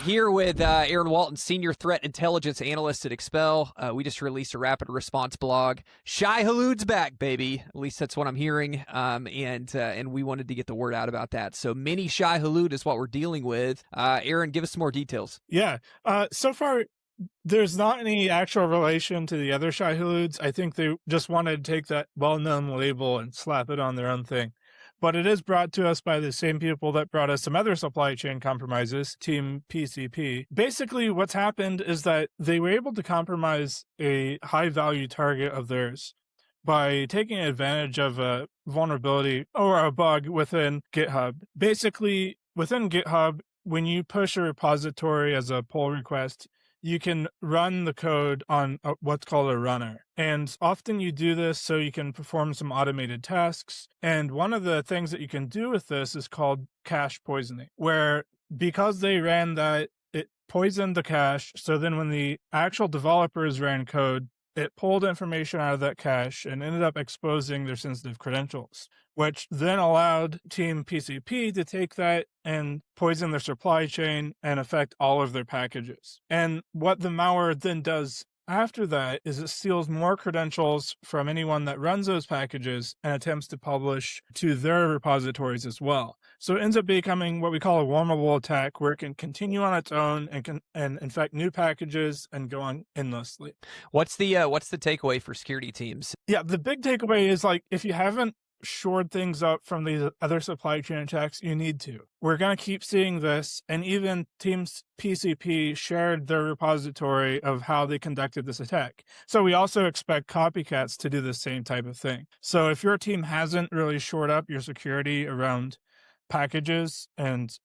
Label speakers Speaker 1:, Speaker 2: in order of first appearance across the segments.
Speaker 1: Here with Aaron Walton, Senior Threat Intelligence Analyst at Expel. We just released a rapid response blog. Shai-Hulud's back, baby. At least that's what I'm hearing. And we wanted to get the word out about that. So mini Shai-Hulud is what we're dealing with. Aaron, give us some more details.
Speaker 2: Yeah. So far, there's not any actual relation to the other Shai-Huluds. I think they just wanted to take that well-known label and slap it on their own thing. But it is brought to us by the same people that brought us some other supply chain compromises, Team PCP. Basically, what's happened is that they were able to compromise a high-value target of theirs by taking advantage of a vulnerability or a bug within GitHub. Basically, within GitHub, when you push a repository as a pull request, you can run the code on what's called a runner. And often you do this so you can perform some automated tasks. And one of the things that you can do with this is called cache poisoning, where because they ran that, it poisoned the cache. So then when the actual developers ran code, it pulled information out of that cache and ended up exposing their sensitive credentials, which then allowed Team PCP to take that and poison their supply chain and affect all of their packages. And what the malware then does after that is it steals more credentials from anyone that runs those packages and attempts to publish to their repositories as well. So it ends up becoming what we call a wormable attack, where it can continue on its own and infect new packages and go on endlessly.
Speaker 1: What's the takeaway for security teams?
Speaker 2: Yeah, the big takeaway is, like, if you haven't shored things up from these other supply chain attacks, you need to. We're going to keep seeing this, and even Teams PCP shared their repository of how they conducted this attack. So we also expect copycats to do the same type of thing. So if your team hasn't really shored up your security around packages and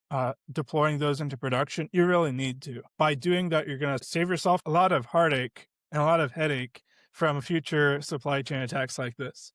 Speaker 2: deploying those into production, you really need to. By doing that, you're going to save yourself a lot of heartache and a lot of headache from future supply chain attacks like this.